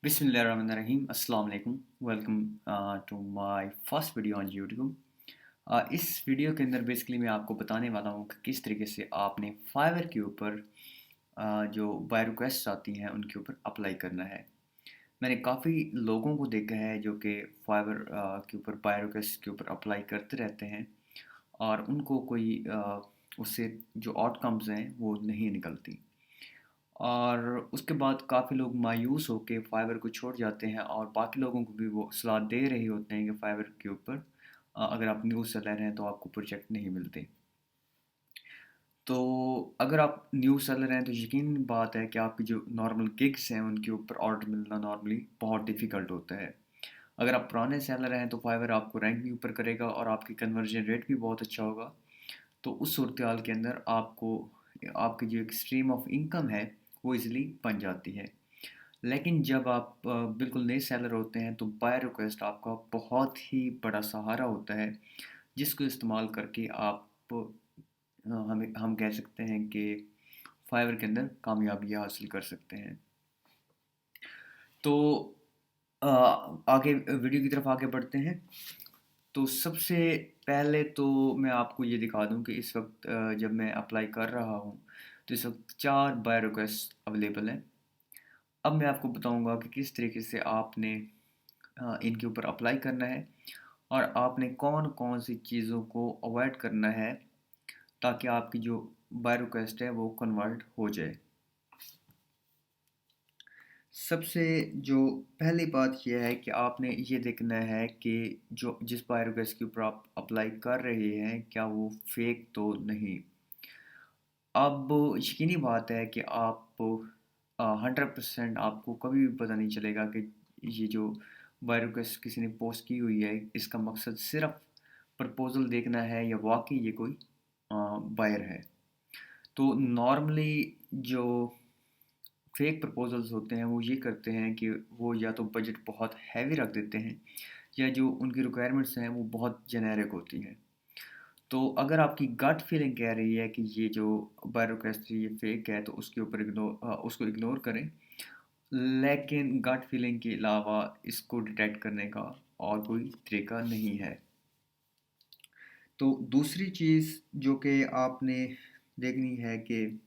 बिस्मिल्लाहिर्रहमानिर्रहीम अस्सलाम वालेकुम welcome to my first video on YouTube. इस वीडियो के अंदर बेसिकली मैं आपको बताने वाला हूँ कि किस तरीके से आपने फाइवर के ऊपर जो बाय रिक्वेस्ट आती हैं उनके ऊपर अप्लाई करना है। मैंने काफ़ी लोगों को देखा है जो कि फाइवर के ऊपर बाय रिक्वेस्ट के ऊपर अप्लाई करते रहते हैं और उनको कोई उससे जो आउटकम्स हैं वो नहीं निकलती और उसके बाद काफ़ी लोग मायूस होके फाइवर को छोड़ जाते हैं और बाकी लोगों को भी वो सलाह दे रहे होते हैं कि फाइवर के ऊपर अगर आप न्यूज़ सेलर हैं तो आपको प्रोजेक्ट नहीं मिलते। तो अगर आप न्यूज़ सेलर हैं तो यकीन बात है कि आपकी जो नॉर्मल गिग्स हैं उनके ऊपर ऑर्डर मिलना नॉर्मली बहुत डिफ़िकल्ट होता है। अगर आप पुराने सेलर हैं तो फाइवर आपको रैंक भी ऊपर करेगा और आपकी कन्वर्जन रेट भी बहुत अच्छा होगा। तो उस सूरत हाल के अंदर आपको आपकी जो एक स्ट्रीम ऑफ इनकम है वो इजीली बन जाती है। लेकिन जब आप बिल्कुल नए सेलर होते हैं तो बाय रिक्वेस्ट आपका बहुत ही बड़ा सहारा होता है जिसको इस्तेमाल करके आप हम कह सकते हैं कि फाइवर के अंदर कामयाबियाँ हासिल कर सकते हैं। तो आगे वीडियो की तरफ आगे बढ़ते हैं। तो सबसे पहले तो मैं आपको ये दिखा दूं कि इस वक्त जब मैं अप्लाई कर रहा हूँ तो इस वक्त 4 बाय रिक्वेस्ट अवेलेबल हैं। अब मैं आपको बताऊंगा कि किस तरीके से आपने इनके ऊपर अप्लाई करना है और आपने कौन कौन सी चीज़ों को अवॉइड करना है ताकि आपकी जो बाय रिक्वेस्ट है वो कन्वर्ट हो जाए। सबसे जो पहली बात यह है कि आपने ये देखना है कि जो जिस बाय रिक्वेस्ट के ऊपर आप अप्लाई कर रहे हैं क्या वो फेक तो नहीं। अब यकीनी बात है कि आप 100% आपको कभी भी पता नहीं चलेगा कि ये जो बाय रिक्वेस्ट किसी ने पोस्ट की हुई है इसका मकसद सिर्फ प्रपोजल देखना है या वाकई ये कोई बायर है। तो नॉर्मली जो फेक प्रपोजल्स होते हैं वो ये करते हैं कि वो या तो बजट बहुत हैवी रख देते हैं या जो उनकी रिक्वायरमेंट्स हैं वो बहुत जेनेरिक होती हैं। तो अगर आपकी गट फीलिंग कह रही है कि ये जो बाय रिक्वेस्ट ये फेक है तो उसके ऊपर उसको इग्नोर करें। लेकिन गट फीलिंग के अलावा इसको डिटेक्ट करने का और कोई तरीका नहीं है। तो दूसरी चीज़ जो कि आपने देखनी है कि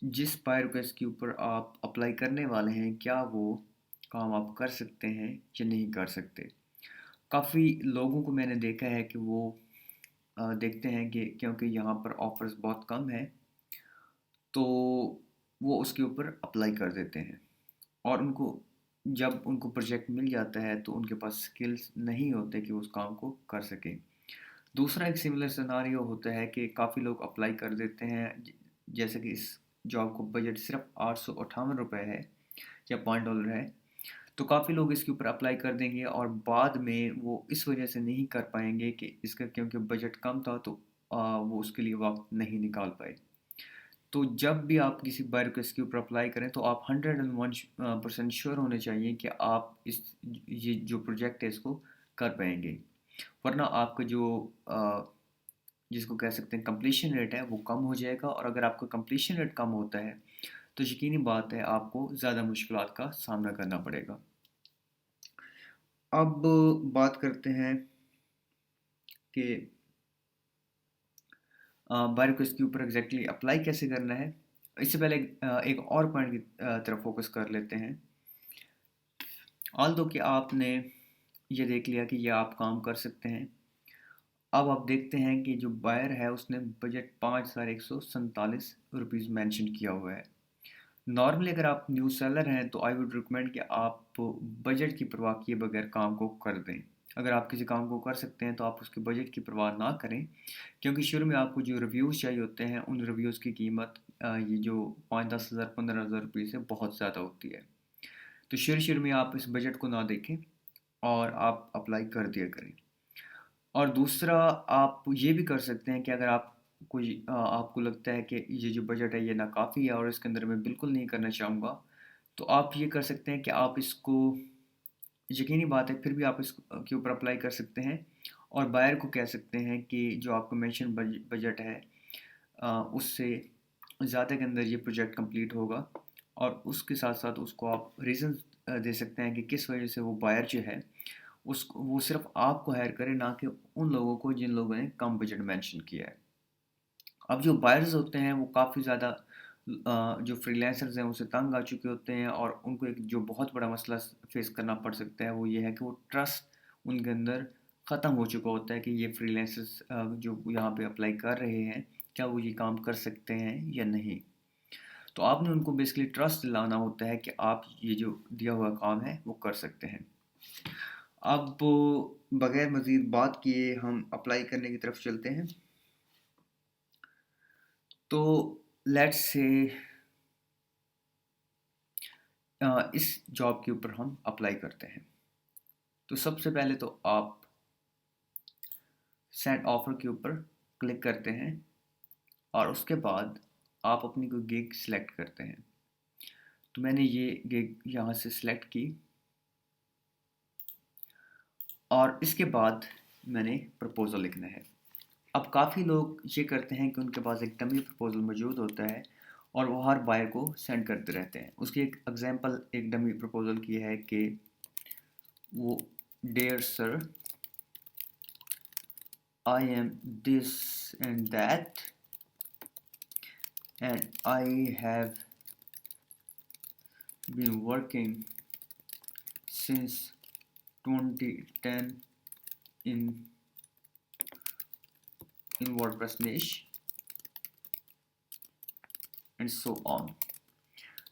जिस बाय रिक्वेस्ट के ऊपर आप अप्लाई करने वाले हैं क्या वो काम आप कर सकते हैं या नहीं कर सकते। काफ़ी लोगों को मैंने देखा है कि वो देखते हैं कि क्योंकि यहाँ पर ऑफर्स बहुत कम है तो वो उसके ऊपर अप्लाई कर देते हैं और उनको जब उनको प्रोजेक्ट मिल जाता है तो उनके पास स्किल्स नहीं होते कि उस काम को कर सकें। दूसरा एक सिमिलर सिनारियो होता है कि काफ़ी लोग अप्लाई कर देते हैं जैसे कि इस जॉब को बजट सिर्फ ₹858 है या $5 है। तो काफ़ी लोग इसके ऊपर अप्लाई कर देंगे और बाद में वो इस वजह से नहीं कर पाएंगे कि इसका क्योंकि बजट कम था तो वो उसके लिए वक्त नहीं निकाल पाए। तो जब भी आप किसी बाय रिक्वेस्ट के ऊपर अप्लाई करें तो आप 101% श्योर होने चाहिए कि आप इस ये जो प्रोजेक्ट है इसको कर पाएंगे। वरना आपका जो जिसको कह सकते हैं कंप्लीशन रेट है वो कम हो जाएगा और अगर आपका कंप्लीशन रेट कम होता है तो यकीनी बात है आपको ज़्यादा मुश्किलात का सामना करना पड़ेगा। अब बात करते हैं कि बाय रिक्वेस्ट के ऊपर एग्जैक्टली अप्लाई कैसे करना है। इससे पहले एक और पॉइंट की तरफ फोकस कर लेते हैं। ऑल दो कि आपने ये देख लिया कि ये आप काम कर सकते हैं। अब आप देखते हैं कि जो बायर है उसने बजट 5147 रुपीज़ मेंशन किया हुआ है। नॉर्मली अगर आप न्यू सेलर हैं तो आई वुड रिकमेंड कि आप बजट की परवाह किए बगैर काम को कर दें। अगर आप किसी काम को कर सकते हैं तो आप उसके बजट की परवाह ना करें क्योंकि शुरू में आपको जो रिव्यूज़ चाहिए होते हैं उन रिव्यूज़ की कीमत ये जो 5-10 हज़ार 15 हज़ार रुपये से बहुत ज़्यादा होती है। तो शुरू में आप इस बजट को ना देखें और आप अप्लाई कर दिया करें। और दूसरा आप ये भी कर सकते हैं कि अगर आप कोई आपको लगता है कि ये जो बजट है ये नाकाफ़ी है और इसके अंदर मैं बिल्कुल नहीं करना चाहूँगा तो आप ये कर सकते हैं कि आप इसको यकीनी बात है फिर भी आप इसके ऊपर अप्लाई कर सकते हैं और बायर को कह सकते हैं कि जो आपका मेंशन बजट है उससे ज़्यादा के अंदर ये प्रोजेक्ट कंप्लीट होगा और उसके साथ साथ उसको आप रीज़न दे सकते हैं कि किस वजह से वो बायर जो है उसको वो सिर्फ आपको हायर करे, ना कि उन लोगों को जिन लोगों ने कम बजट मेंशन किया है। अब जो बायर्स होते हैं वो काफ़ी ज़्यादा जो फ्रीलांसर्स हैं उनसे तंग आ चुके होते हैं, और उनको एक जो बहुत बड़ा मसला फेस करना पड़ सकता है वो ये है कि वो ट्रस्ट उनके अंदर ख़त्म हो चुका होता है कि ये फ्रीलांसर्स जो यहाँ पे अप्लाई कर रहे हैं क्या वो ये काम कर सकते हैं या नहीं। तो आपने उनको बेसिकली ट्रस्ट दिलाना होता है कि आप ये जो दिया हुआ काम है वो कर सकते हैं। अब बगैर मज़ीद बात किए हम अप्लाई करने की तरफ चलते हैं। तो लेट्स से इस जॉब के ऊपर हम अप्लाई करते हैं। तो सबसे पहले तो आप सेंड ऑफर के ऊपर क्लिक करते हैं, और उसके बाद आप अपनी कोई गिग सिलेक्ट करते हैं। तो मैंने ये गिग यहाँ से सिलेक्ट की, और इसके बाद मैंने प्रपोज़ल लिखना है। अब काफ़ी लोग ये करते हैं कि उनके पास एक डमी प्रपोज़ल मौजूद होता है और वो हर बायर को सेंड करते रहते हैं। उसकी एक एग्जांपल एक डमी प्रपोज़ल की है कि वो dear sir, I am this and that and I have been working since 2010 in WordPress niche and so on।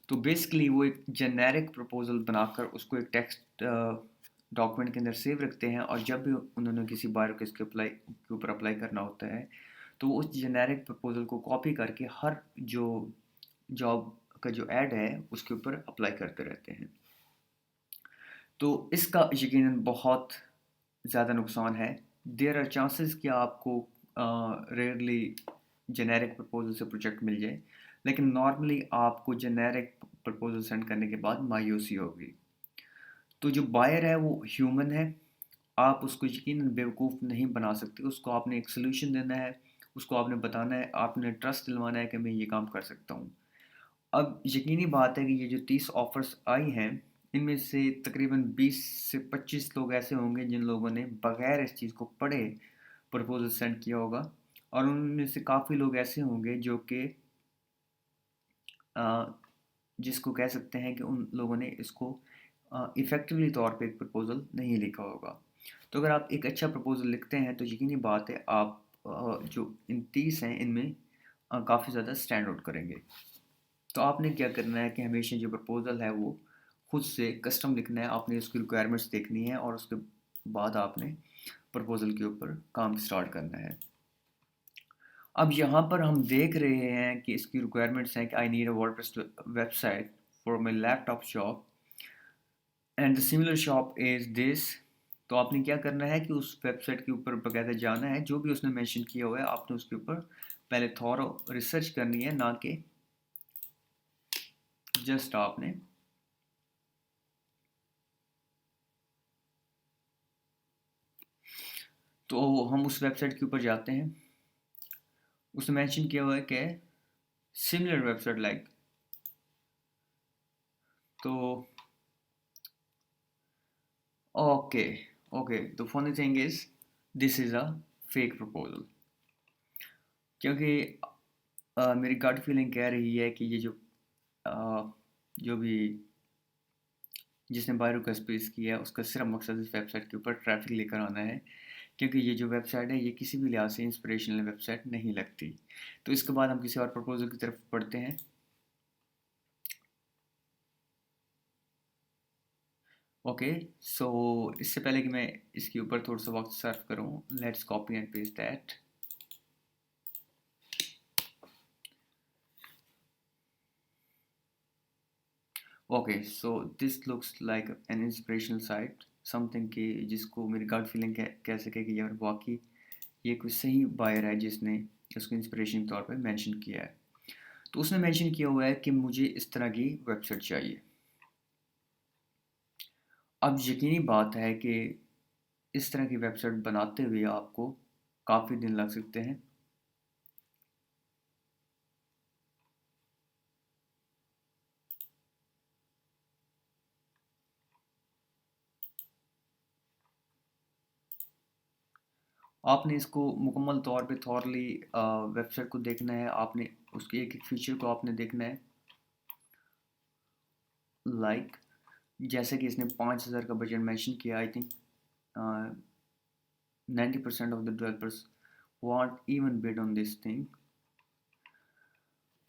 तो बेसिकली वो एक जेनेरिक प्रपोजल बनाकर उसको एक टेक्स्ट डॉक्यूमेंट के अंदर सेव रखते हैं, और जब भी उन्होंने किसी बायर को इसके ऊपर अप्लाई करना होता है तो वो उस जेनेरिक प्रपोजल को कॉपी करके हर जो जॉब का जो ऐड है उसके ऊपर अप्लाई करते रहते हैं। तो इसका यकीनन बहुत ज़्यादा नुकसान है। देयर आर चांसेस कि आपको रेयरली जेनेरिक प्रपोजल से प्रोजेक्ट मिल जाए, लेकिन नॉर्मली आपको जेनेरिक प्रपोजल सेंड करने के बाद मायूसी होगी। तो जो बायर है वो ह्यूमन है, आप उसको यकीनन बेवकूफ़ नहीं बना सकते। उसको आपने एक सोल्यूशन देना है, उसको आपने बताना है, आपने ट्रस्ट दिलवाना है कि मैं ये काम कर सकता हूँ। अब यकीनी बात है कि ये जो 30 ऑफ़र्स आई हैं, इनमें से तकरीबन 20 से 25 लोग ऐसे होंगे जिन लोगों ने बग़ैर इस चीज़ को पढ़े प्रपोज़ल सेंड किया होगा, और उनमें से काफ़ी लोग ऐसे होंगे जो कि जिसको कह सकते हैं कि उन लोगों ने इसको इफ़ेक्टिवली तौर पे एक प्रपोज़ल नहीं लिखा होगा। तो अगर आप एक अच्छा प्रपोज़ल लिखते हैं तो यकीनी बात है आप जो इन 30 हैं इनमें काफ़ी ज़्यादा स्टैंड आउट करेंगे। तो आपने क्या करना है कि हमेशा जो प्रपोज़ल है वो खुद से कस्टम लिखना है, आपने उसकी रिक्वायरमेंट्स देखनी है, और उसके बाद आपने प्रपोज़ल के ऊपर काम स्टार्ट करना है। अब यहाँ पर हम देख रहे हैं कि इसकी रिक्वायरमेंट्स हैं कि I need a WordPress website for my laptop shop and the similar shop is this. तो आपने क्या करना है कि उस वेबसाइट के ऊपर बकायदा जाना है, जो भी उसने मेंशन किया हुआ है आपने उसके ऊपर पहले थॉरो रिसर्च करनी है, ना कि जस्ट आपने तो हम उस वेबसाइट के ऊपर जाते हैं। उसने मेंशन किया हुआ है कि सिमिलर वेबसाइट लाइक, तो okay okay the funny thing is this is a fake proposal, क्योंकि मेरी गट फीलिंग कह रही है कि ये जो भी जिसने बाय रिक्वेस्ट पेश किया है उसका सिर्फ मकसद इस वेबसाइट के ऊपर ट्रैफिक लेकर आना है, क्योंकि ये जो वेबसाइट है ये किसी भी लिहाज से इंस्पिरेशनल वेबसाइट नहीं लगती। तो इसके बाद हम किसी और प्रपोजल की तरफ बढ़ते हैं। ओके, सो इससे पहले कि मैं इसके ऊपर थोड़ा सा वक्त सर्व करूँ, let's copy and paste that. Okay, so this looks like an inspirational site, something कि जिसको मेरी गट फीलिंग कह सके कि यार वाकई ये कोई सही बायर है जिसने उसको इंस्पिरेशन के तौर पे मेंशन किया है। तो उसने मेंशन किया हुआ है कि मुझे इस तरह की वेबसाइट चाहिए। अब यकीनी बात है कि इस तरह की वेबसाइट बनाते हुए आपको काफ़ी दिन लग सकते हैं। आपने इसको मुकम्मल तौर पे थॉरली वेबसाइट को देखना है, आपने उसके एक एक फीचर को आपने देखना है। लाइक जैसे कि इसने 5,000 का बजट मेंशन किया, I think 90% of the developers want even bid on this thing.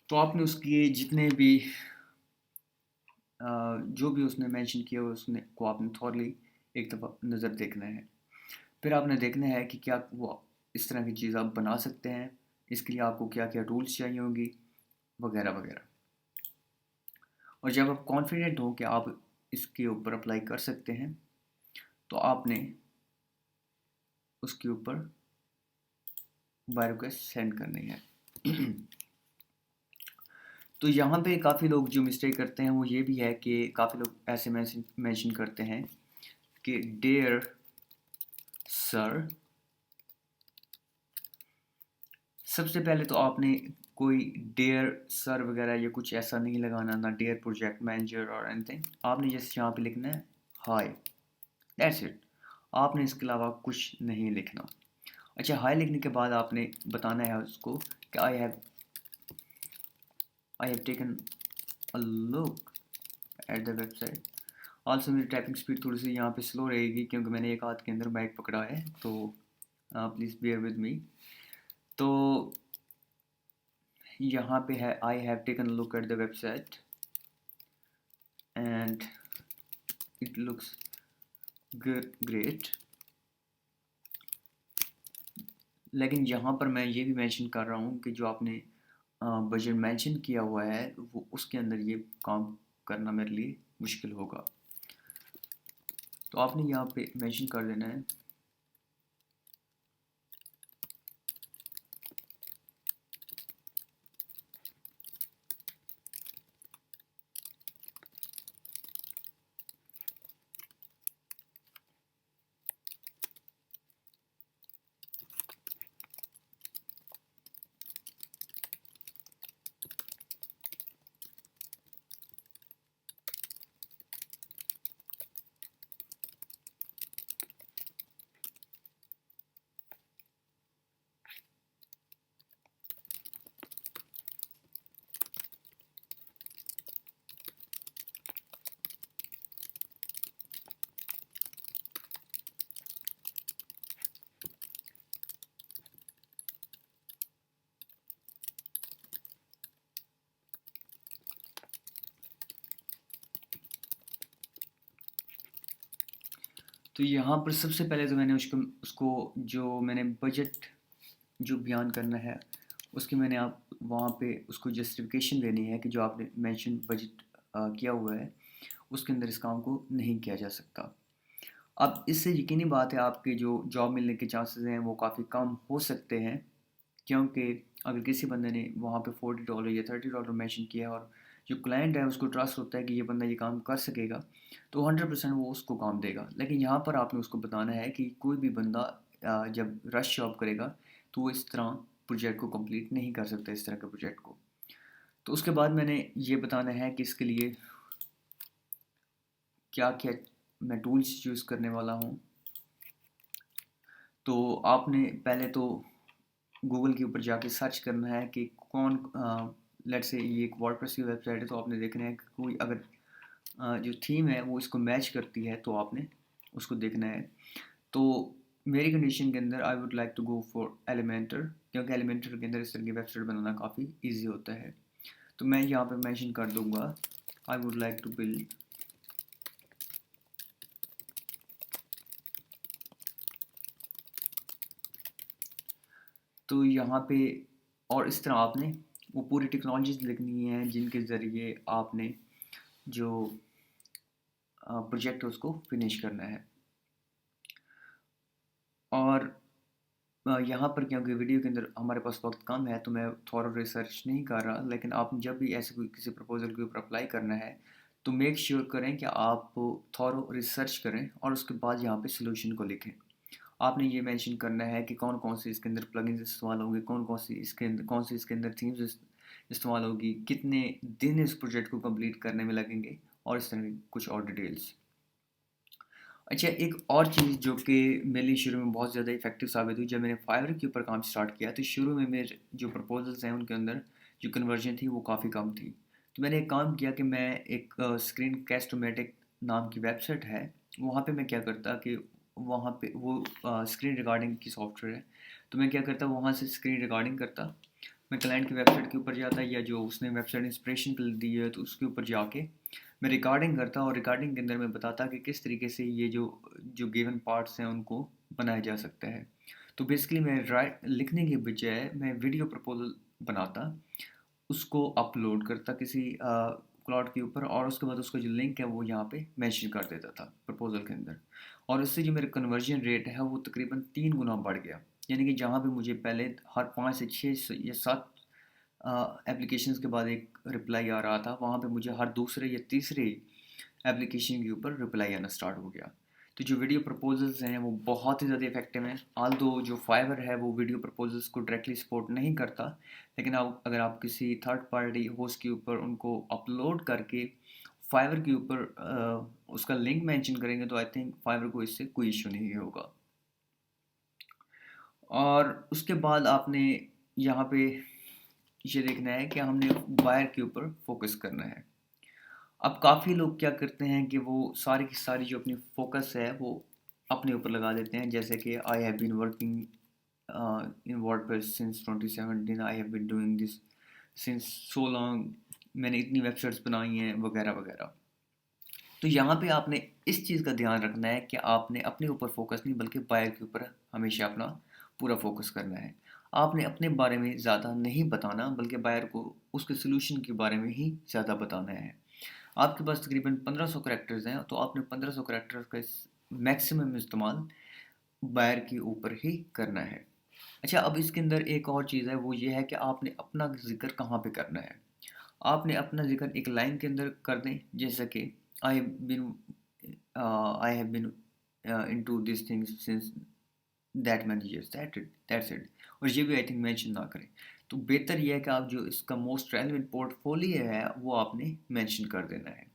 तो आपने उसके जितने भी जो भी उसने मेंशन किया उसने को आपने थॉरली एक दफ़ा नज़र देखना है। फिर आपने देखना है कि क्या वो इस तरह की चीज़ आप बना सकते हैं, इसके लिए आपको क्या क्या टूल्स चाहिए होंगी, वगैरह वगैरह। और जब आप कॉन्फिडेंट हो कि आप इसके ऊपर अप्लाई कर सकते हैं, तो आपने उसके ऊपर बाय रिक्वेस्ट सेंड करनी है। तो यहाँ पे काफ़ी लोग जो मिस्टेक करते हैं वो ये भी है कि काफ़ी लोग ऐसे मेंशन करते हैं कि डियर सर। सबसे पहले तो आपने कोई डियर सर वगैरह या कुछ ऐसा नहीं लगाना, ना डियर प्रोजेक्ट मैनेजर और एनीथिंग। आपने जस्ट यहाँ पे लिखना है हाय, दैट्स इट। आपने इसके अलावा कुछ नहीं लिखना। अच्छा, हाय लिखने के बाद आपने बताना है उसको कि I have taken a look at the website. Also मेरी टाइपिंग स्पीड थोड़ी सी यहाँ पे स्लो रहेगी क्योंकि मैंने एक हाथ के अंदर माइक पकड़ा है, तो प्लीज़ बेयर विद मी। तो यहाँ पे है I have taken look at the website and it looks great. लेकिन यहाँ पर मैं ये भी मेंशन कर रहा हूँ कि जो आपने बजट मेंशन किया हुआ है वो उसके अंदर ये काम करना मेरे लिए मुश्किल होगा। तो आपने यहाँ पे मेंशन कर देना है तो यहाँ पर सबसे पहले तो मैंने उसको उसको जो मैंने बजट जो बयान करना है उसकी मैंने आप वहाँ पे उसको जस्टिफिकेशन देनी है कि जो आपने मेंशन बजट किया हुआ है उसके अंदर इस काम को नहीं किया जा सकता। अब इससे यकीनी बात है आपके जो जॉब मिलने के चांसेस हैं वो काफ़ी कम हो सकते हैं, क्योंकि अगर किसी बंदे ने वहाँ पे $40 या $30 मेंशन किया और जो क्लाइंट है उसको ट्रस्ट होता है कि ये बंदा ये काम कर सकेगा, तो 100% वो उसको काम देगा। लेकिन यहाँ पर आपने उसको बताना है कि कोई भी बंदा जब रश जॉब करेगा तो वो इस तरह प्रोजेक्ट को कंप्लीट नहीं कर सकता, इस तरह के प्रोजेक्ट को। तो उसके बाद मैंने ये बताना है कि इसके लिए क्या क्या मैं टूल्स यूज़ करने वाला हूँ। तो आपने पहले तो गूगल के ऊपर जाके सर्च करना है कि कौन लेट्स से ये एक वर्डप्रेस की वेबसाइट है, तो आपने देखना है कि कोई अगर जो थीम है वो इसको मैच करती है तो आपने उसको देखना है। तो मेरी कंडीशन के अंदर I would like to go for Elementor, क्योंकि एलिमेंटर के अंदर इस तरह की वेबसाइट बनाना काफ़ी ईजी होता है। तो मैं यहाँ पर मेंशन कर दूंगा I would like to build तो यहाँ पे और इस तरह आपने वो पूरी टेक्नोलॉजीज लिखनी है जिनके ज़रिए आपने जो प्रोजेक्ट है उसको फिनिश करना है। और यहाँ पर क्योंकि वीडियो के अंदर हमारे पास वक्त कम है तो मैं थॉरो रिसर्च नहीं कर रहा, लेकिन आप जब भी ऐसे कोई किसी प्रपोजल के ऊपर अप्लाई करना है तो मेक श्योर करें कि आप थॉरो रिसर्च करें और उसके बाद यहाँ पे सोल्यूशन को लिखें। आपने ये मेंशन करना है कि कौन कौन से इसके अंदर प्लगइन्स इस्तेमाल होंगे, कौन सी इसके अंदर थीम्स इस्तेमाल होगी, कितने दिन इस प्रोजेक्ट को कंप्लीट करने में लगेंगे और इस तरह की कुछ और डिटेल्स। अच्छा, एक और चीज़ जो कि मेरे लिए शुरू में बहुत ज़्यादा इफ़ेक्टिव साबित हुई, जब मैंने फाइवर के ऊपर काम स्टार्ट किया, तो शुरू में मेरे जो प्रपोज़ल्स हैं उनके अंदर जो कन्वर्जन थी वो काफ़ी कम थी। तो मैंने एक काम किया कि मैं एक स्क्रीन कैस्टोमैटिक नाम की वेबसाइट है, वहाँ पे मैं क्या करता कि वहाँ पे वो स्क्रीन रिकॉर्डिंग की सॉफ्टवेयर है, तो मैं क्या करता वहाँ से स्क्रीन रिकॉर्डिंग करता। मैं क्लाइंट की वेबसाइट के ऊपर जाता, या जो उसने वेबसाइट इंस्पिरेशन के लिए दी है तो उसके ऊपर जाके मैं रिकॉर्डिंग करता, और रिकॉर्डिंग के अंदर मैं बताता कि किस तरीके से ये जो जो गिवन पार्ट्स हैं उनको बनाया जा सकता है। तो बेसिकली मैं राइट लिखने के बजाय मैं वीडियो प्रपोजल बनाता, उसको अपलोड करता किसी क्लाउड के ऊपर, और उसके बाद उसका जो लिंक है वो यहाँ पे मेंशन कर देता था प्रपोजल के अंदर, और उससे जो मेरा कन्वर्जन रेट है वो तकरीबन 3 गुना बढ़ गया। यानी कि जहाँ पे मुझे पहले हर 5 से 6 या 7 एप्लीकेशंस के बाद एक रिप्लाई आ रहा था, वहाँ पे मुझे हर दूसरे या तीसरे एप्लीकेशन के ऊपर रिप्लाई आना स्टार्ट हो गया। तो जो वीडियो प्रपोजल्स हैं वो बहुत ही ज़्यादा इफेक्टिव हैं, आल्दो जो फाइवर है वो वीडियो प्रपोजल्स को डायरेक्टली सपोर्ट नहीं करता, लेकिन आप अगर आप किसी थर्ड पार्टी होस्ट के ऊपर उनको अपलोड करके फाइवर के ऊपर उसका लिंक मेंशन करेंगे, तो आई थिंक फाइवर को इससे कोई इशू नहीं होगा। और उसके बाद आपने यहाँ पे ये देखना है कि हमने बायर के ऊपर फोकस करना है। अब काफ़ी लोग क्या करते हैं कि वो सारी की सारी जो अपनी फोकस है वो अपने ऊपर लगा देते हैं, जैसे कि I have been working in WordPress since 2017, I have been doing this since so long, मैंने इतनी वेबसाइट्स बनाई हैं वगैरह वगैरह। तो यहाँ पे आपने इस चीज़ का ध्यान रखना है कि आपने अपने ऊपर फोकस नहीं बल्कि बायर के ऊपर हमेशा अपना पूरा फोकस करना है। आपने अपने बारे में ज़्यादा नहीं बताना बल्कि बायर को उसके सोल्यूशन के बारे में ही ज़्यादा बताना है। आपके पास तकरीबन 1500 करैक्टर्स हैं, तो आपने 1500 करैक्टर्स का मैक्सिमम इस्तेमाल बायर के ऊपर ही करना है। अच्छा, अब इसके अंदर एक और चीज़ है, वो ये है कि आपने अपना ज़िक्र कहाँ पे करना है। आपने अपना ज़िक्र एक लाइन के अंदर कर दें, जैसे कि I have been I have been into this things since that many years, that's it. और ये भी आई थिंक मेंशन ना करें। तो बेहतर ये है कि आप जो इसका मोस्ट रेलेवेंट पोर्टफोलियो है वो आपने मेंशन कर देना है।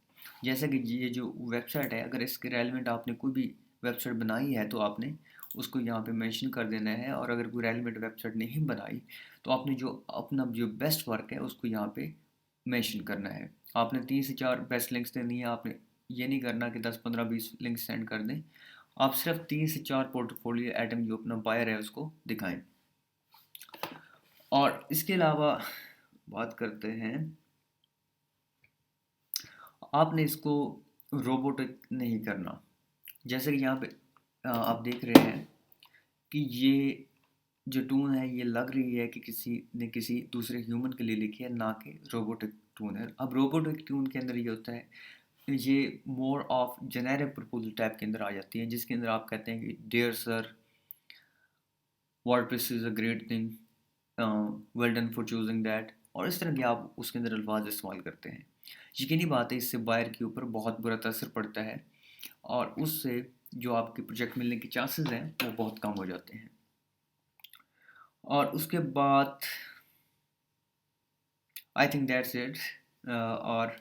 जैसा कि ये जो वेबसाइट है, अगर इसके रेलेवेंट आपने कोई भी वेबसाइट बनाई है तो आपने उसको यहाँ पे मेंशन कर देना है, और अगर कोई रेलेवेंट वेबसाइट नहीं बनाई तो आपने जो अपना जो बेस्ट वर्क है उसको यहाँ पे मेंशन करना है। आपने 3 से 4 बेस्ट लिंक्स देनी है, आपने ये नहीं करना कि 10 15 20 लिंक्स सेंड कर दें। आप सिर्फ 3 से 4 पोर्टफोलियो आइटम जो अपना बायर है उसको दिखाएं। और इसके अलावा बात करते हैं, आपने इसको रोबोटिक नहीं करना। जैसे कि यहाँ पे आप देख रहे हैं कि ये जो टून है ये लग रही है कि किसी ने किसी दूसरे ह्यूमन के लिए लिखी है, ना कि रोबोटिक टून है। अब रोबोटिक टून के अंदर ये होता है, ये more of generic proposal type के अंदर आ जाती है, जिसके अंदर आप कहते हैं कि dear sir, WordPress is a great thing, well done for choosing that, और इस तरह के आप उसके अंदर अल्फाज इस्तेमाल करते हैं। यकीनी बात है इससे बायर के ऊपर बहुत बुरा असर पड़ता है, और उससे जो आपके प्रोजेक्ट मिलने के चांसेस हैं वो बहुत कम हो जाते हैं। और उसके बाद आई थिंक दैट्स इट। और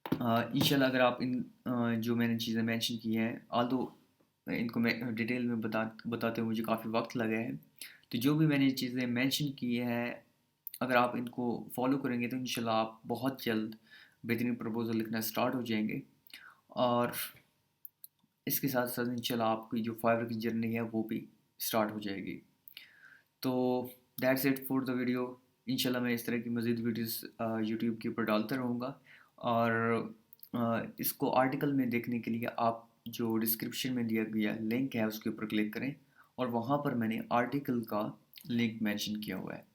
इंशाल्लाह अगर आप इन जो मैंने चीज़ें मेंशन की हैं, आल्दो इनको मैं डिटेल में बताते हुए मुझे काफ़ी वक्त लगा है, तो जो भी मैंने चीज़ें मेंशन की हैं, अगर आप इनको फॉलो करेंगे तो इंशाल्लाह आप बहुत जल्द बेहतरीन प्रपोजल लिखना स्टार्ट हो जाएंगे। और इसके साथ साथ इंशाल्लाह आपकी जो फाइवर की जर्नी है वो भी स्टार्ट हो जाएगी। तो that's it for the video. इंशाल्लाह मैं इस तरह की मज़ीद वीडियोस यूट्यूब के ऊपर डालता रहूँगा। और इसको आर्टिकल में देखने के लिए आप जो डिस्क्रिप्शन में दिया गया लिंक है उसके ऊपर क्लिक करें, और वहाँ पर मैंने आर्टिकल का लिंक मेंशन किया हुआ है।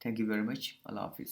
Thank you very much. अल्लाह हाफिज़।